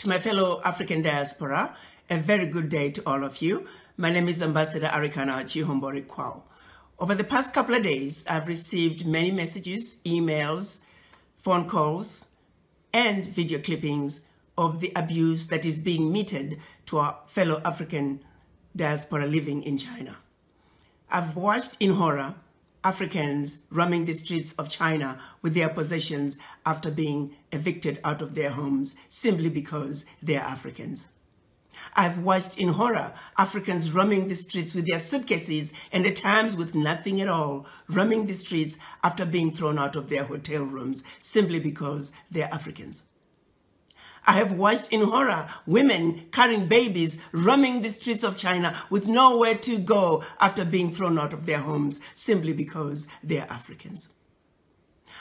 To my fellow African diaspora, a very good day to all of you. My name is Ambassador Arikana Chihombori-Quao. Over the past couple of days, I've received many messages, emails, phone calls, and video clippings of the abuse that is being meted to our fellow African diaspora living in China. I've watched in horror Africans roaming the streets of China with their possessions after being evicted out of their homes simply because they are Africans. I've watched in horror Africans roaming the streets with their suitcases and at times with nothing at all, roaming the streets after being thrown out of their hotel rooms simply because they're Africans. I have watched in horror women carrying babies roaming the streets of China with nowhere to go after being thrown out of their homes simply because they are Africans.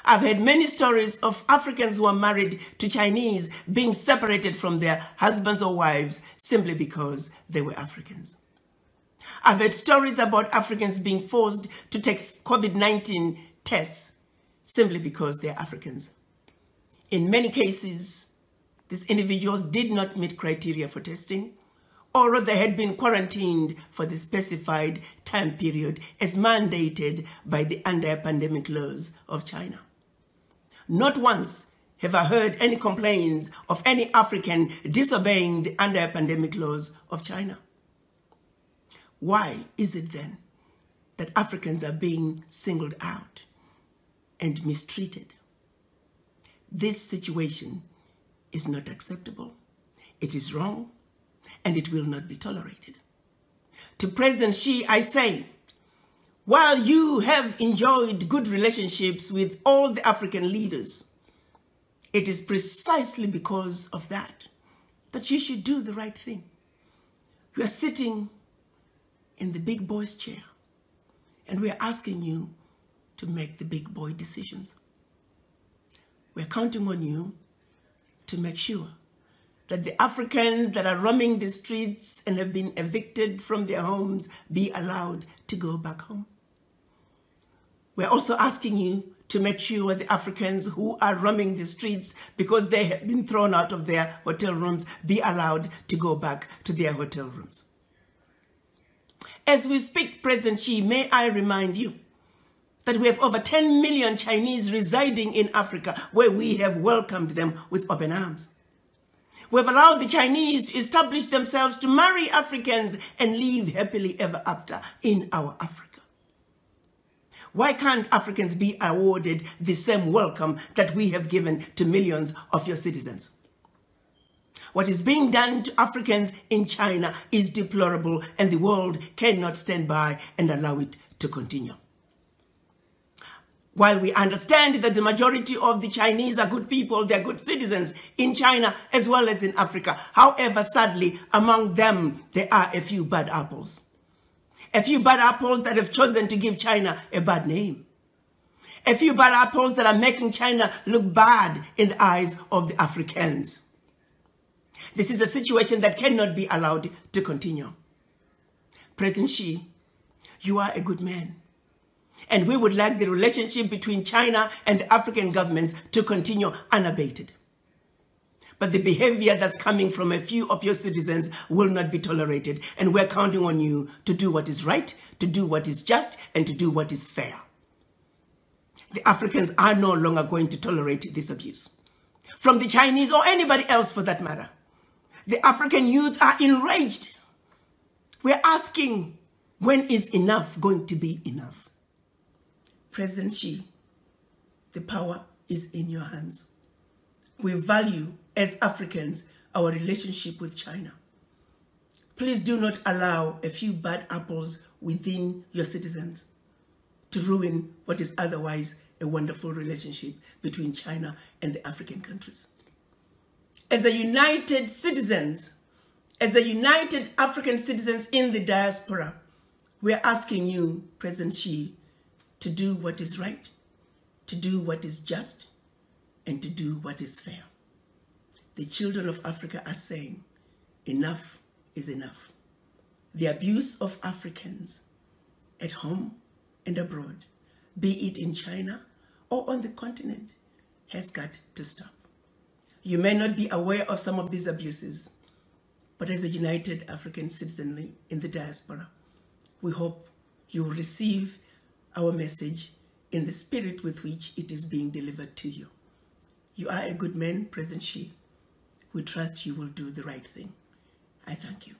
I've heard many stories of Africans who are married to Chinese being separated from their husbands or wives simply because they were Africans. I've heard stories about Africans being forced to take COVID-19 tests simply because they're Africans. In many cases, these individuals did not meet criteria for testing, or they had been quarantined for the specified time period as mandated by the anti-pandemic laws of China. Not once have I heard any complaints of any African disobeying the anti-pandemic laws of China. Why is it then that Africans are being singled out and mistreated? This situation is not acceptable. It is wrong, and it will not be tolerated. To President Xi, I say, while you have enjoyed good relationships with all the African leaders, it is precisely because of that you should do the right thing. You are sitting in the big boy's chair, and we are asking you to make the big boy decisions. We are counting on you to make sure that the Africans that are roaming the streets and have been evicted from their homes be allowed to go back home. We're also asking you to make sure the Africans who are roaming the streets because they have been thrown out of their hotel rooms be allowed to go back to their hotel rooms. As we speak, President Xi, may I remind you that we have over 10 million Chinese residing in Africa where we have welcomed them with open arms. We have allowed the Chinese to establish themselves to marry Africans and live happily ever after in our Africa. Why can't Africans be awarded the same welcome that we have given to millions of your citizens? What is being done to Africans in China is deplorable, and the world cannot stand by and allow it to continue. While we understand that the majority of the Chinese are good people, they're good citizens in China as well as in Africa. However, sadly, among them, there are a few bad apples. A few bad apples that have chosen to give China a bad name. A few bad apples that are making China look bad in the eyes of the Africans. This is a situation that cannot be allowed to continue. President Xi, you are a good man. And we would like the relationship between China and the African governments to continue unabated. But the behavior that's coming from a few of your citizens will not be tolerated. And we're counting on you to do what is right, to do what is just, and to do what is fair. The Africans are no longer going to tolerate this abuse. From the Chinese or anybody else for that matter. The African youth are enraged. We're asking, when is enough going to be enough? President Xi, the power is in your hands. We value, as Africans, our relationship with China. Please do not allow a few bad apples within your citizens to ruin what is otherwise a wonderful relationship between China and the African countries. As a united citizens, as a united African citizens in the diaspora, we are asking you, President Xi, to do what is right, to do what is just, and to do what is fair. The children of Africa are saying, enough is enough. The abuse of Africans at home and abroad, be it in China or on the continent, has got to stop. You may not be aware of some of these abuses, but as a united African citizenry in the diaspora, we hope you will receive our message in the spirit with which it is being delivered to you. You are a good man, President Xi. We trust you will do the right thing. I thank you.